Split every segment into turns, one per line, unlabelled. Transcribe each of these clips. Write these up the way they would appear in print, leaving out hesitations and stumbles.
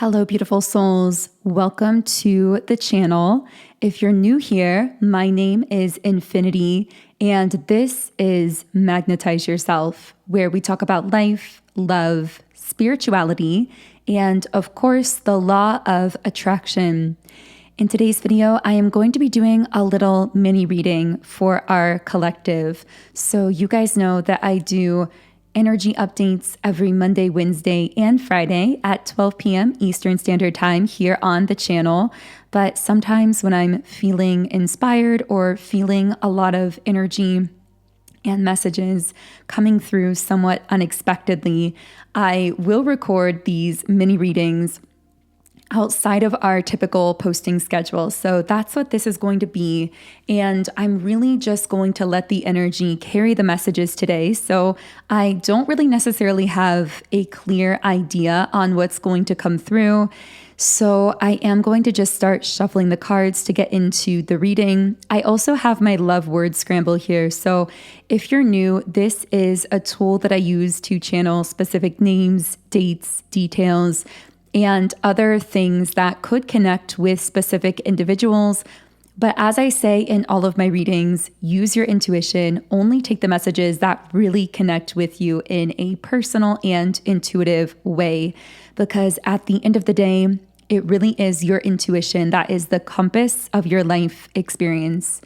Hello, beautiful souls. Welcome to the channel. If you're new here, my name is Infinity, and this is Magnetize Yourself, where we talk about life, love, spirituality, and of course, the law of attraction. In today's video, I am going to be doing a little mini reading for our collective. So you guys know that I do energy updates every Monday, Wednesday, and Friday at 12 p.m. Eastern Standard Time here on the channel. But sometimes when I'm feeling inspired or feeling a lot of energy and messages coming through somewhat unexpectedly, I will record these mini readings outside of our typical posting schedule. So that's what this is going to be. And I'm really just going to let the energy carry the messages today. So I don't really necessarily have a clear idea on what's going to come through. So I am going to just start shuffling the cards to get into the reading. I also have my love word scramble here. So if you're new, this is a tool that I use to channel specific names, dates, details, and other things that could connect with specific individuals. But as I say in all of my readings, use your intuition, only take the messages that really connect with you in a personal and intuitive way. Because at the end of the day, it really is your intuition that is the compass of your life experience.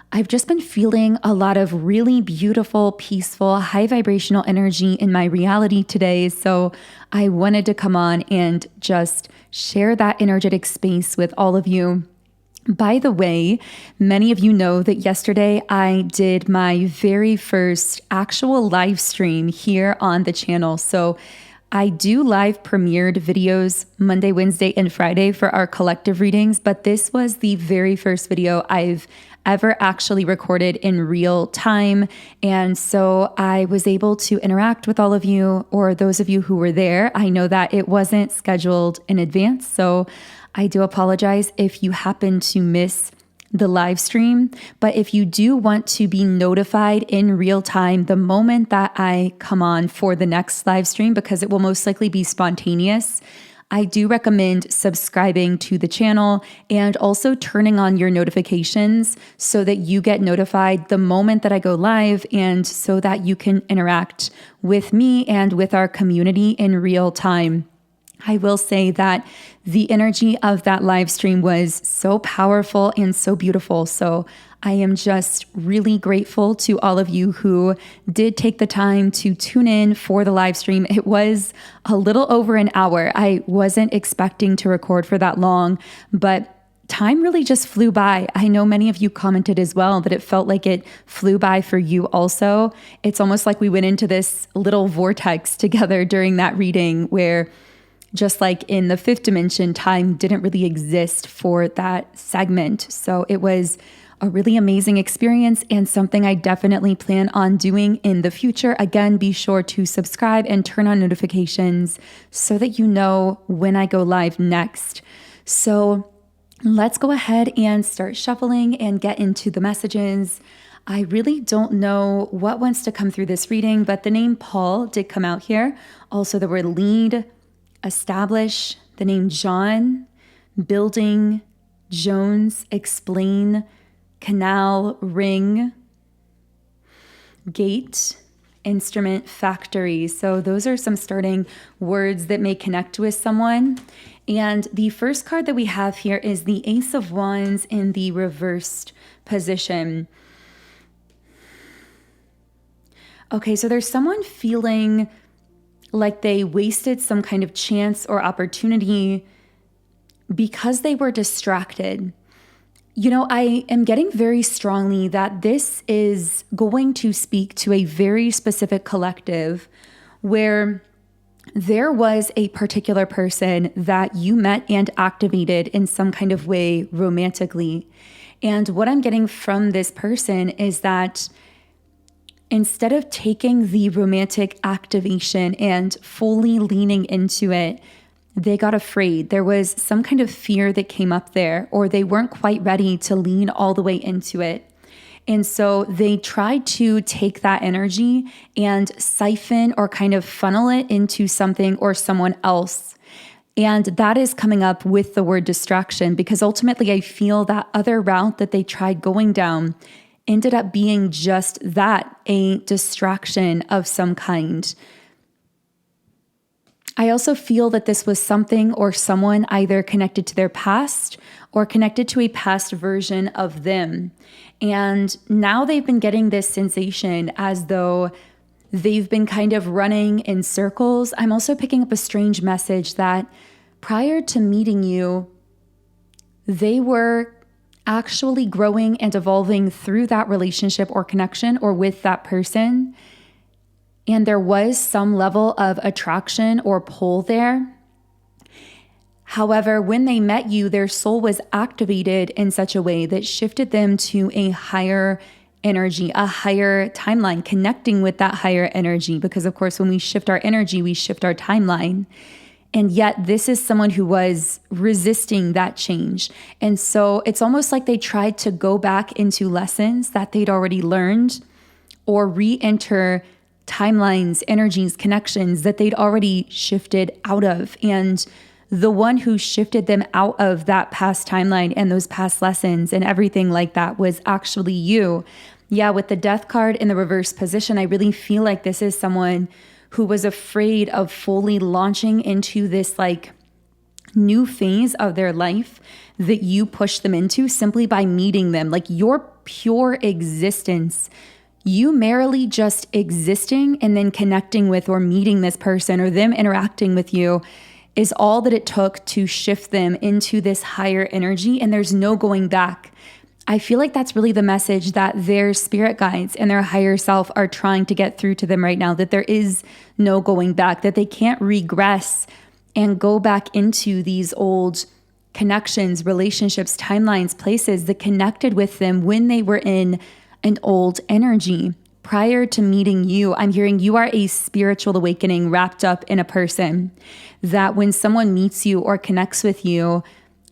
I've just been feeling a lot of really beautiful, peaceful, high vibrational energy in my reality today. So I wanted to come on and just share that energetic space with all of you. By the way, many of you know that yesterday I did my very first actual live stream here on the channel. So I do live premiered videos Monday, Wednesday, and Friday for our collective readings, but this was the very first video I've ever actually recorded in real time. And so I was able to interact with all of you, or those of you who were there. I know that it wasn't scheduled in advance, so I do apologize if you happen to miss the live stream. But if you do want to be notified in real time the moment that I come on for the next live stream, because it will most likely be spontaneous, I do recommend subscribing to the channel and also turning on your notifications so that you get notified the moment that I go live, and so that you can interact with me and with our community in real time. I will say that the energy of that live stream was so powerful and so beautiful. So I am just really grateful to all of you who did take the time to tune in for the live stream. It was a little over an hour. I wasn't expecting to record for that long, but time really just flew by. I know many of you commented as well that it felt like it flew by for you also. It's almost like we went into this little vortex together during that reading where, just like in the fifth dimension, time didn't really exist for that segment. So it was a really amazing experience and something I definitely plan on doing in the future. Again, be sure to subscribe and turn on notifications so that you know when I go live next. So let's go ahead and start shuffling and get into the messages. I really don't know what wants to come through this reading, but the name Paul did come out here. Also the word lead, establish, the name John, building, Jones, explain, canal, ring, gate, instrument, factory. So those are some starting words that may connect with someone. And the first card that we have here is the Ace of Wands in the reversed position. Okay, so there's someone feeling like they wasted some kind of chance or opportunity because they were distracted. You know, I am getting very strongly that this is going to speak to a very specific collective where there was a particular person that you met and activated in some kind of way romantically. And what I'm getting from this person is that instead of taking the romantic activation and fully leaning into it, they got afraid. There was some kind of fear that came up there, or they weren't quite ready to lean all the way into it. And so they tried to take that energy and siphon or kind of funnel it into something or someone else. And that is coming up with the word distraction, because ultimately I feel that other route that they tried going down ended up being just that, a distraction of some kind. I also feel that this was something or someone either connected to their past or connected to a past version of them. And now they've been getting this sensation as though they've been kind of running in circles. I'm also picking up a strange message that prior to meeting you, they were actually growing and evolving through that relationship or connection or with that person. And there was some level of attraction or pull there. However, when they met you, their soul was activated in such a way that shifted them to a higher energy, a higher timeline, connecting with that higher energy. Because of course, when we shift our energy, we shift our timeline. And yet this is someone who was resisting that change. And so it's almost like they tried to go back into lessons that they'd already learned or re-enter timelines, energies, connections that they'd already shifted out of. And the one who shifted them out of that past timeline and those past lessons and everything like that was actually you. Yeah, with the death card in the reverse position, I really feel like this is someone who was afraid of fully launching into this like new phase of their life that you pushed them into simply by meeting them. Like your pure existence, you merely just existing and then connecting with or meeting this person or them interacting with you is all that it took to shift them into this higher energy, and there's no going back. I feel like that's really the message that their spirit guides and their higher self are trying to get through to them right now, that there is no going back, that they can't regress and go back into these old connections, relationships, timelines, places that connected with them when they were in an old energy. Prior to meeting you, I'm hearing you are a spiritual awakening wrapped up in a person, that when someone meets you or connects with you,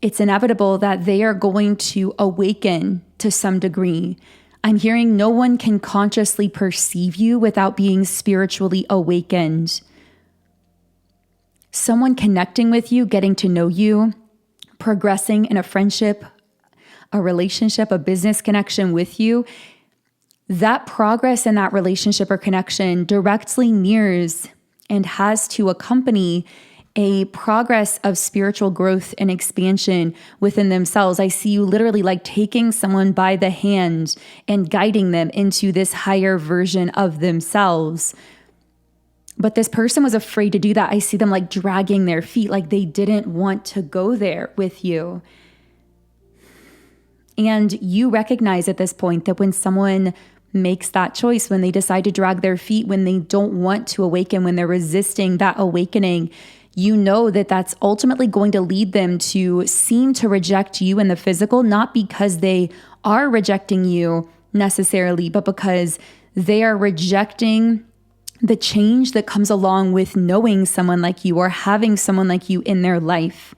it's inevitable that they are going to awaken to some degree. I'm hearing no one can consciously perceive you without being spiritually awakened. Someone connecting with you, getting to know you, progressing in a friendship, a relationship, a business connection with you, that progress in that relationship or connection directly mirrors and has to accompany a progress of spiritual growth and expansion within themselves. I see you literally like taking someone by the hand and guiding them into this higher version of themselves. But this person was afraid to do that. I see them like dragging their feet, like they didn't want to go there with you. And you recognize at this point that when someone makes that choice, when they decide to drag their feet, when they don't want to awaken, when they're resisting that awakening, you know that that's ultimately going to lead them to seem to reject you in the physical, not because they are rejecting you necessarily, but because they are rejecting the change that comes along with knowing someone like you or having someone like you in their life.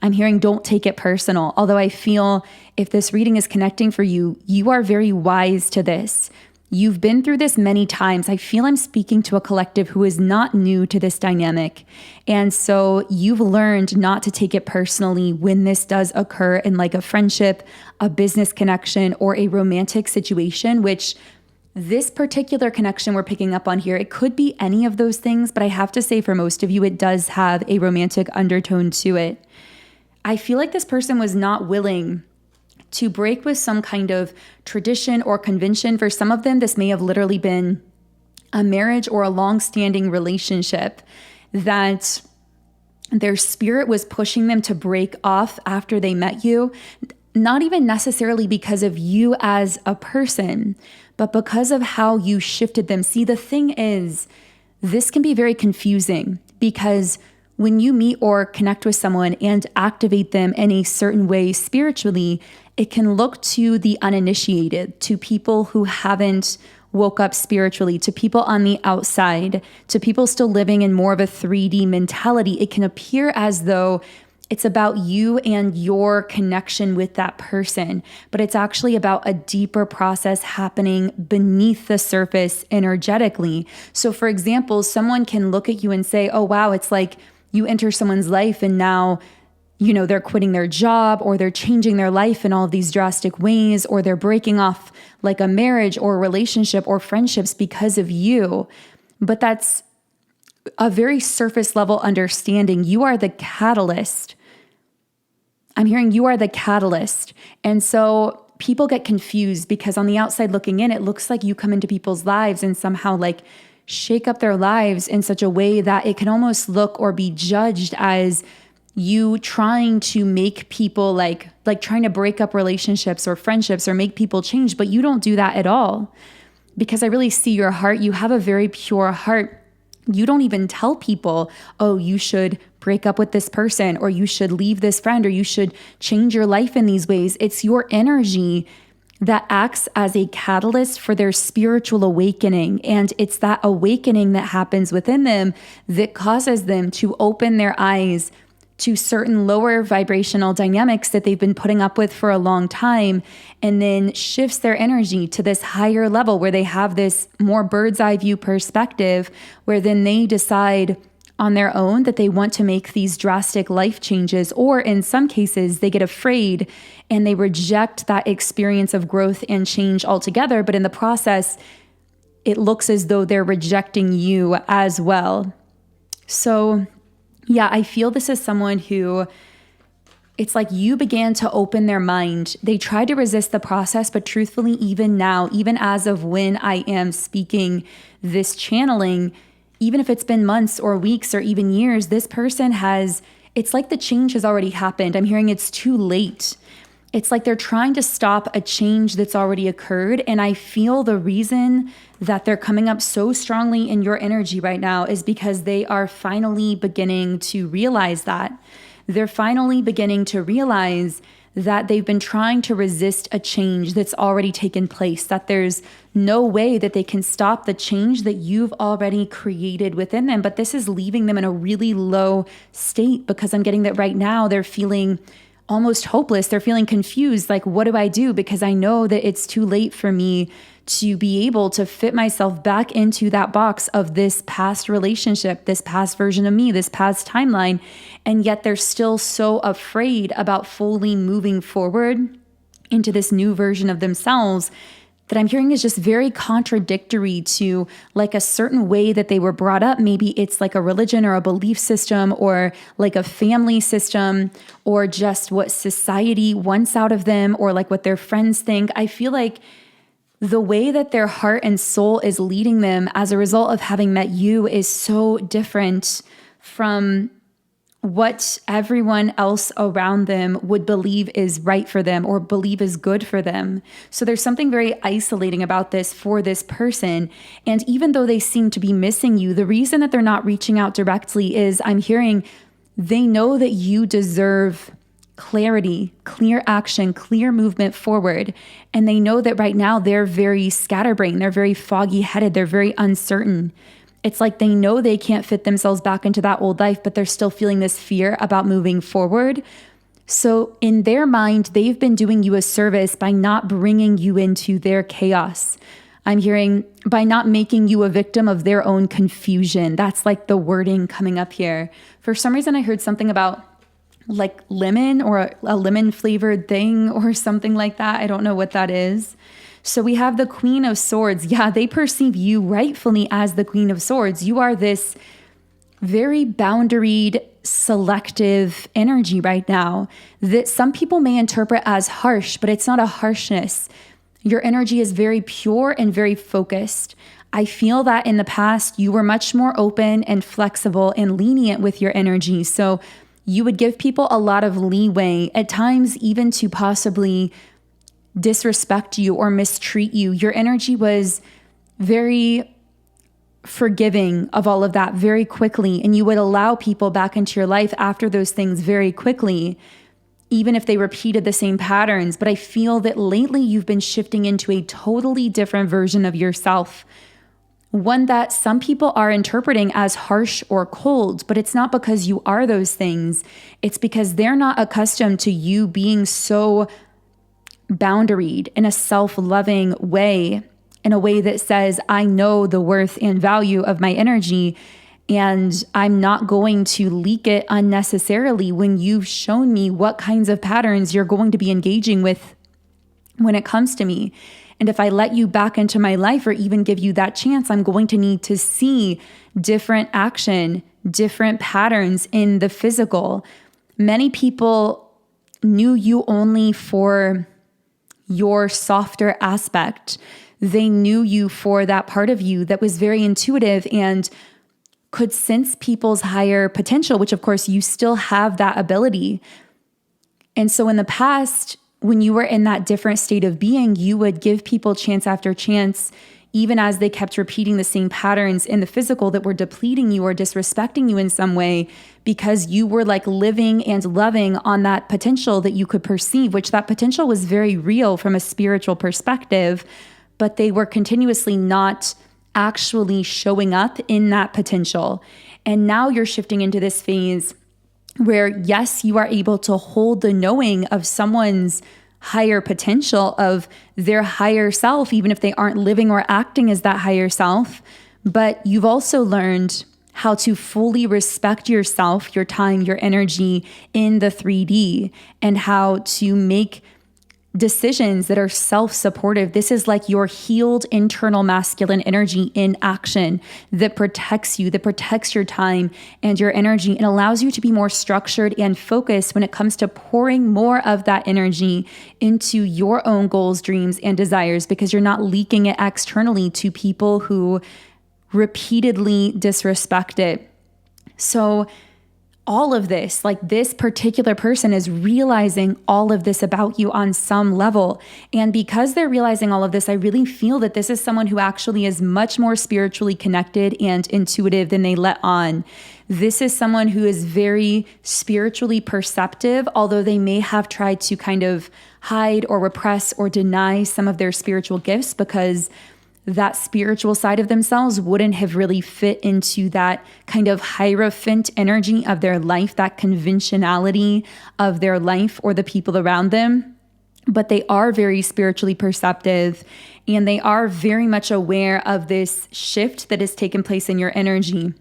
I'm hearing don't take it personal. Although I feel if this reading is connecting for you, you are very wise to this. You've been through this many times. I feel I'm speaking to a collective who is not new to this dynamic. And so you've learned not to take it personally when this does occur in like a friendship, a business connection, or a romantic situation, which this particular connection we're picking up on here, it could be any of those things, but I have to say for most of you, it does have a romantic undertone to it. I feel like this person was not willing to break with some kind of tradition or convention. For some of them, this may have literally been a marriage or a long-standing relationship that their spirit was pushing them to break off after they met you, not even necessarily because of you as a person, but because of how you shifted them. See, the thing is, this can be very confusing because when you meet or connect with someone and activate them in a certain way spiritually, it can look to the uninitiated, to people who haven't woke up spiritually, to people on the outside, to people still living in more of a 3D mentality. It can appear as though it's about you and your connection with that person, but it's actually about a deeper process happening beneath the surface energetically. So for example, someone can look at you and say, oh, wow, it's like you enter someone's life and now, they're quitting their job or they're changing their life in all of these drastic ways, or they're breaking off like a marriage or a relationship or friendships because of you. But that's a very surface level understanding. You are the catalyst. I'm hearing you are the catalyst. And so people get confused because on the outside looking in, it looks like you come into people's lives and somehow like shake up their lives in such a way that it can almost look or be judged as you trying to make people like trying to break up relationships or friendships or make people change. But you don't do that at all, because I really see your heart. You have a very pure heart. You don't even tell people, oh, you should break up with this person, or you should leave this friend, or you should change your life in these ways. It's your energy that acts as a catalyst for their spiritual awakening. And it's that awakening that happens within them that causes them to open their eyes to certain lower vibrational dynamics that they've been putting up with for a long time, and then shifts their energy to this higher level where they have this more bird's eye view perspective, where then they decide on their own that they want to make these drastic life changes, or in some cases they get afraid and they reject that experience of growth and change altogether. But in the process, it looks as though they're rejecting you as well. So yeah, I feel this is someone who, it's like you began to open their mind. They tried to resist the process, but truthfully, even now, even as of when I am speaking this channeling, even if it's been months or weeks or even years, this person it's like the change has already happened. I'm hearing it's too late. It's like they're trying to stop a change that's already occurred. And I feel the reason that they're coming up so strongly in your energy right now is because they are finally beginning to realize that. They're finally beginning to realize that they've been trying to resist a change that's already taken place, that there's no way that they can stop the change that you've already created within them. But this is leaving them in a really low state, because I'm getting that right now they're feeling almost hopeless. They're feeling confused. Like, what do I do? Because I know that it's too late for me to be able to fit myself back into that box of this past relationship, this past version of me, this past timeline. And yet they're still so afraid about fully moving forward into this new version of themselves that I'm hearing is just very contradictory to like a certain way that they were brought up. Maybe it's like a religion or a belief system, or like a family system, or just what society wants out of them, or like what their friends think. I feel like the way that their heart and soul is leading them as a result of having met you is so different from what everyone else around them would believe is right for them or believe is good for them. So there's something very isolating about this for this person. And even though they seem to be missing you, the reason that they're not reaching out directly is I'm hearing they know that you deserve clarity, clear action, clear movement forward. And they know that right now they're very scatterbrained, they're very foggy headed, they're very uncertain. It's like they know they can't fit themselves back into that old life, but they're still feeling this fear about moving forward. So in their mind, they've been doing you a service by not bringing you into their chaos. I'm hearing by not making you a victim of their own confusion. That's like the wording coming up here. For some reason, I heard something about like lemon or a lemon flavored thing or something like that. I don't know what that is. So we have the Queen of Swords. Yeah, they perceive you rightfully as the Queen of Swords. You are this very boundaried, selective energy right now that some people may interpret as harsh, but it's not a harshness. Your energy is very pure and very focused. I feel that in the past, you were much more open and flexible and lenient with your energy. So you would give people a lot of leeway, at times even to possibly disrespect you or mistreat you. Your energy was very forgiving of all of that very quickly, and you would allow people back into your life after those things very quickly, even if they repeated the same patterns. But I feel that lately you've been shifting into a totally different version of yourself, one that some people are interpreting as harsh or cold, but it's not because you are those things. It's because they're not accustomed to you being so boundaried in a self-loving way, in a way that says, I know the worth and value of my energy, And I'm not going to leak it unnecessarily when you've shown me what kinds of patterns you're going to be engaging with when it comes to me. And if I let you back into my life or even give you that chance, I'm going to need to see different action, different patterns in the physical. Many people knew you only for your softer aspect. They knew you for that part of you that was very intuitive and could sense people's higher potential, which of course you still have that ability. And so in the past, when you were in that different state of being, you would give people chance after chance, even as they kept repeating the same patterns in the physical that were depleting you or disrespecting you in some way, because you were like living and loving on that potential that you could perceive, which that potential was very real from a spiritual perspective, but they were continuously not actually showing up in that potential. And now you're shifting into this phase where, yes, you are able to hold the knowing of someone's higher potential, of their higher self, even if they aren't living or acting as that higher self. But you've also learned how to fully respect yourself, your time, your energy in the 3D, and how to make decisions that are self-supportive. This is like your healed internal masculine energy in action that protects you, that protects your time and your energy, and allows you to be more structured and focused when it comes to pouring more of that energy into your own goals, dreams, and desires, because you're not leaking it externally to people who repeatedly disrespect it. So all of this, like this particular person is realizing all of this about you on some level. And because they're realizing all of this, I really feel that this is someone who actually is much more spiritually connected and intuitive than they let on. This is someone who is very spiritually perceptive, although they may have tried to kind of hide or repress or deny some of their spiritual gifts, because that spiritual side of themselves wouldn't have really fit into that kind of hierophant energy of their life, that conventionality of their life or the people around them. But they are very spiritually perceptive, and they are very much aware of this shift that has taken place in your energy.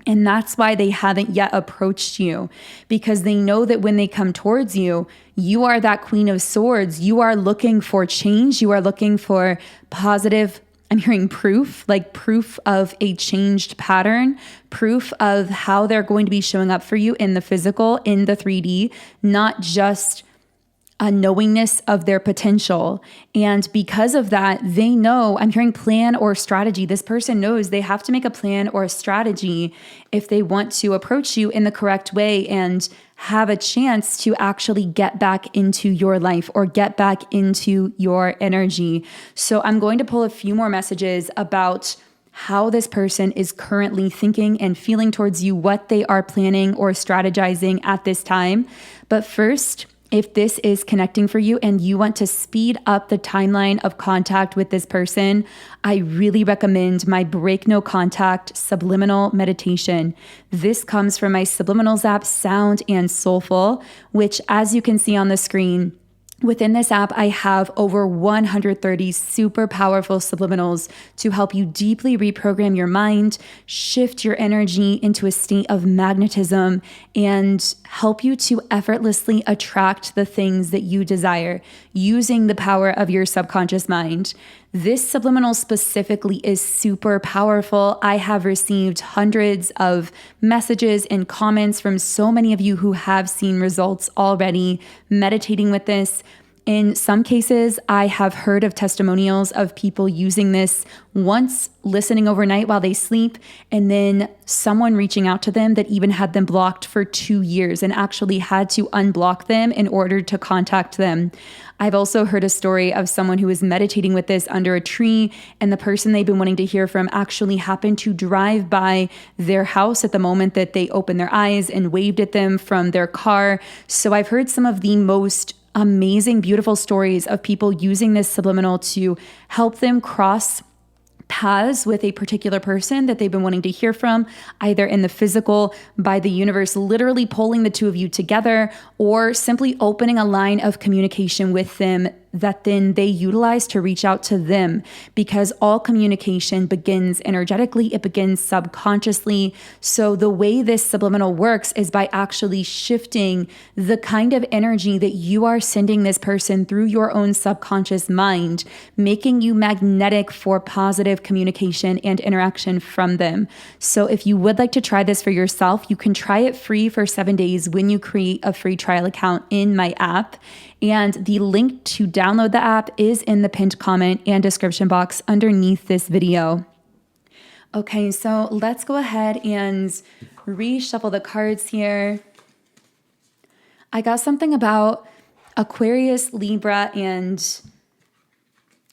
And that's why they haven't yet approached you, because they know that when they come towards you, you are that Queen of Swords. You are looking for change. You are looking for positive, I'm hearing proof, like proof of a changed pattern, proof of how they're going to be showing up for you in the physical, in the 3D, not just a knowingness of their potential. And because of that, they know, I'm hearing plan or strategy. This person knows they have to make a plan or a strategy if they want to approach you in the correct way and have a chance to actually get back into your life or get back into your energy. So I'm going to pull a few more messages about how this person is currently thinking and feeling towards you, what they are planning or strategizing at this time. But first, if this is connecting for you and you want to speed up the timeline of contact with this person, I really recommend my Break No Contact Subliminal meditation. This comes from my Subliminals app, Sound and Soulful, which, as you can see on the screen, within this app, I have over 130 super powerful subliminals to help you deeply reprogram your mind, shift your energy into a state of magnetism, and help you to effortlessly attract the things that you desire using the power of your subconscious mind. This subliminal specifically is super powerful. I have received hundreds of messages and comments from so many of you who have seen results already meditating with this. In some cases, I have heard of testimonials of people using this once, listening overnight while they sleep, and then someone reaching out to them that even had them blocked for 2 years and actually had to unblock them in order to contact them. I've also heard a story of someone who was meditating with this under a tree, and the person they've been wanting to hear from actually happened to drive by their house at the moment that they opened their eyes and waved at them from their car. So I've heard some of the most amazing, beautiful stories of people using this subliminal to help them cross paths with a particular person that they've been wanting to hear from, either in the physical, by the universe literally pulling the two of you together, or simply opening a line of communication with them that then they utilize to reach out to them, because all communication begins energetically, it begins subconsciously. So the way this subliminal works is by actually shifting the kind of energy that you are sending this person through your own subconscious mind, making you magnetic for positive communication and interaction from them. So if you would like to try this for yourself, you can try it free for 7 days when you create a free trial account in my app. And the link to download the app is in the pinned comment and description box underneath this video. Okay, so let's go ahead and reshuffle the cards here. I got something about Aquarius, Libra, and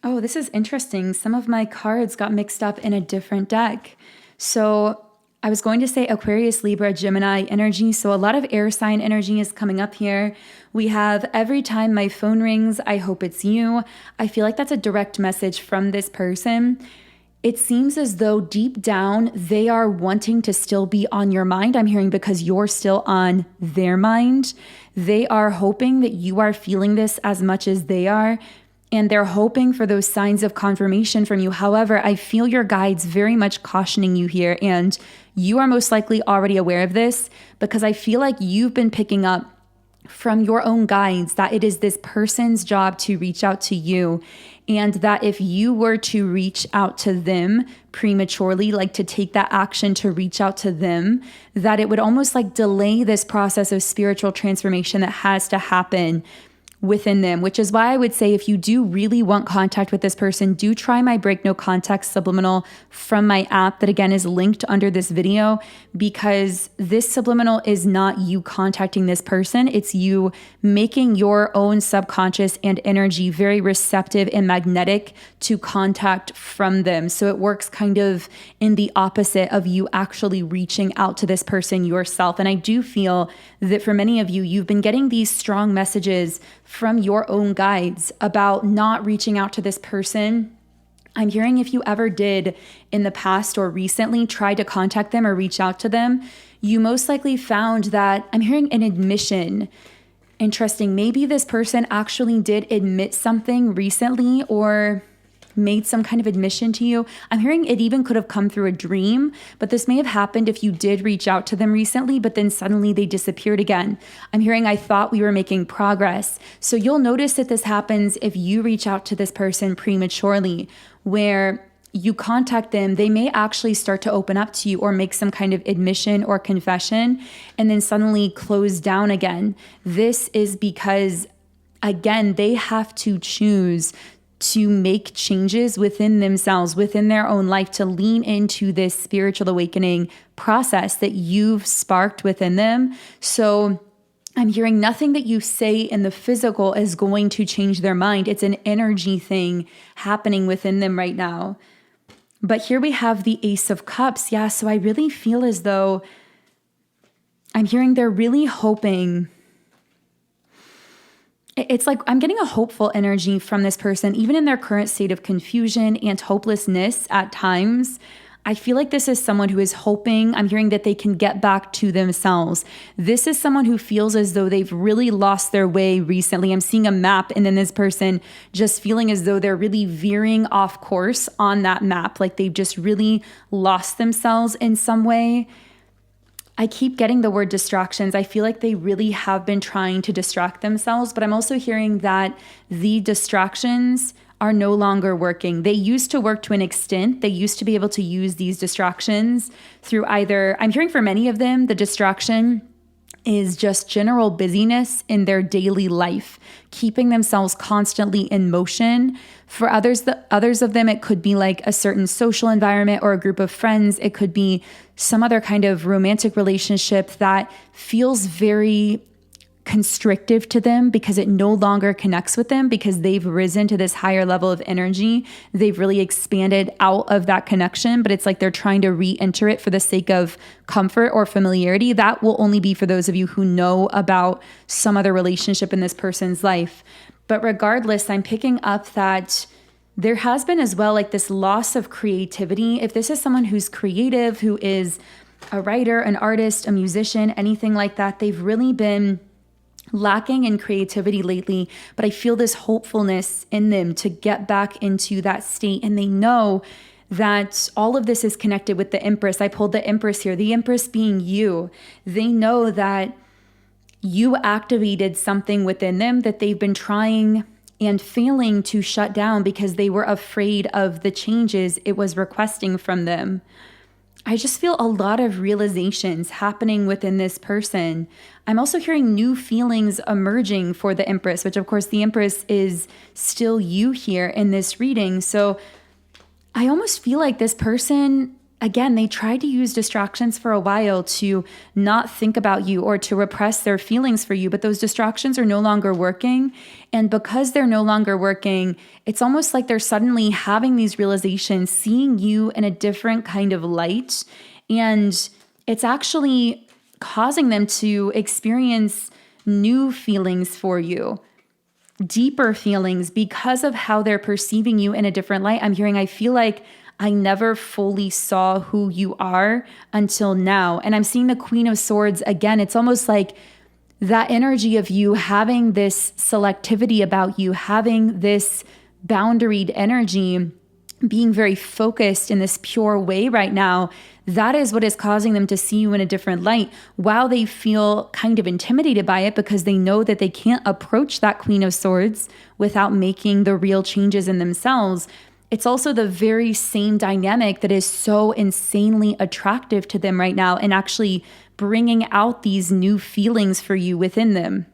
oh, this is interesting. Some of my cards got mixed up in a different deck. So I was going to say Aquarius, Libra, Gemini energy. So a lot of air sign energy is coming up here. We have every time my phone rings, I hope it's you. I feel like that's a direct message from this person. It seems as though deep down, they are wanting to still be on your mind. I'm hearing because you're still on their mind. They are hoping that you are feeling this as much as they are. And they're hoping for those signs of confirmation from you. However, I feel your guides very much cautioning you here. And you are most likely already aware of this, because I feel like you've been picking up from your own guides that it is this person's job to reach out to you. And that if you were to reach out to them prematurely, like to take that action to reach out to them, that it would almost like delay this process of spiritual transformation that has to happen within them, which is why I would say if you do really want contact with this person, do try my Break No Contact Subliminal from my app that again is linked under this video, because this subliminal is not you contacting this person. It's you making your own subconscious and energy very receptive and magnetic to contact from them. So it works kind of in the opposite of you actually reaching out to this person yourself. And I do feel that for many of you, you've been getting these strong messages from your own guides about not reaching out to this person. I'm hearing if you ever did in the past or recently try to contact them or reach out to them, you most likely found that I'm hearing an admission. Interesting. Maybe this person actually did admit something recently or made some kind of admission to you. I'm hearing it even could have come through a dream, but this may have happened if you did reach out to them recently, but then suddenly they disappeared again. I'm hearing, I thought we were making progress. So you'll notice that this happens if you reach out to this person prematurely, where you contact them, they may actually start to open up to you or make some kind of admission or confession, and then suddenly close down again. This is because, again, they have to choose to make changes within themselves, within their own life, to lean into this spiritual awakening process that you've sparked within them. So I'm hearing nothing that you say in the physical is going to change their mind. It's an energy thing happening within them right now. But here we have the Ace of Cups. Yeah, so I really feel as though I'm hearing they're really hoping. It's like I'm getting a hopeful energy from this person, even in their current state of confusion and hopelessness at times. I feel like this is someone who is hoping, I'm hearing that they can get back to themselves. This is someone who feels as though they've really lost their way recently. I'm seeing a map and then this person just feeling as though they're really veering off course on that map, like they've just really lost themselves in some way. I keep getting the word distractions. I feel like they really have been trying to distract themselves, but I'm also hearing that the distractions are no longer working. They used to work to an extent. They used to be able to use these distractions through either, I'm hearing for many of them, the distraction is just general busyness in their daily life, keeping themselves constantly in motion. For others of them, it could be like a certain social environment or a group of friends. It could be some other kind of romantic relationship that feels very constrictive to them because it no longer connects with them because they've risen to this higher level of energy. They've really expanded out of that connection, but it's like they're trying to re-enter it for the sake of comfort or familiarity. That will only be for those of you who know about some other relationship in this person's life. But regardless, I'm picking up that there has been as well like this loss of creativity. If this is someone who's creative, who is a writer, an artist, a musician, anything like that, they've really been lacking in creativity lately, but I feel this hopefulness in them to get back into that state. And they know that all of this is connected with the Empress. I pulled the Empress here, the Empress being you. They know that you activated something within them that they've been trying and failing to shut down because they were afraid of the changes it was requesting from them. I just feel a lot of realizations happening within this person. I'm also hearing new feelings emerging for the Empress, which of course the Empress is still you here in this reading. So I almost feel like this person, again, they tried to use distractions for a while to not think about you or to repress their feelings for you, but those distractions are no longer working. And because they're no longer working, it's almost like they're suddenly having these realizations, seeing you in a different kind of light. And it's actually causing them to experience new feelings for you, deeper feelings because of how they're perceiving you in a different light. I'm hearing, I feel like I never fully saw who you are until now. And I'm seeing the Queen of Swords again. It's almost like that energy of you having this selectivity about you, having this boundaried energy, being very focused in this pure way right now. That is what is causing them to see you in a different light, while they feel kind of intimidated by it because they know that they can't approach that Queen of Swords without making the real changes in themselves. It's also the very same dynamic that is so insanely attractive to them right now and actually bringing out these new feelings for you within them.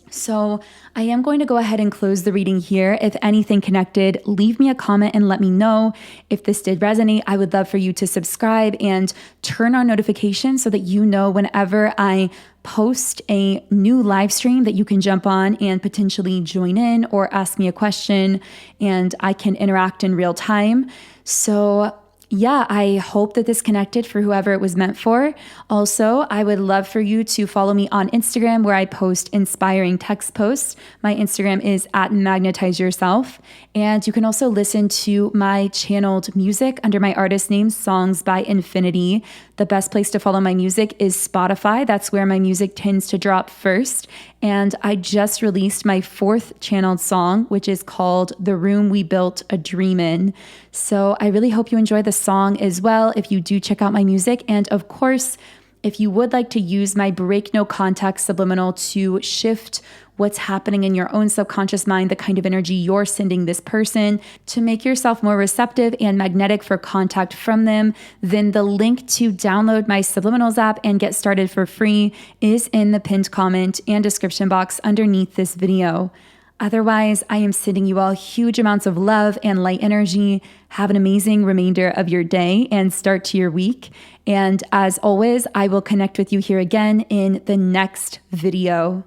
So I am going to go ahead and close the reading here. If anything connected, leave me a comment and let me know. If this did resonate, I would love for you to subscribe and turn on notifications so that you know whenever I post a new live stream that you can jump on and potentially join in or ask me a question and I can interact in real time. So yeah, I hope that this connected for whoever it was meant for. Also, I would love for you to follow me on Instagram where I post inspiring text posts. My Instagram is @magnetizeyourself. And you can also listen to my channeled music under my artist name, Songs by 𝗬𝗫. The best place to follow my music is Spotify. That's where my music tends to drop first. And I just released my 4th channeled song, which is called The Room We Built a Dream In. So I really hope you enjoy the song as well if you do check out my music. And of course, if you would like to use my break no contact subliminal to shift what's happening in your own subconscious mind, the kind of energy you're sending this person to make yourself more receptive and magnetic for contact from them, then the link to download my Subliminals app and get started for free is in the pinned comment and description box underneath this video. Otherwise, I am sending you all huge amounts of love and light energy. Have an amazing remainder of your day and start to your week. And as always, I will connect with you here again in the next video.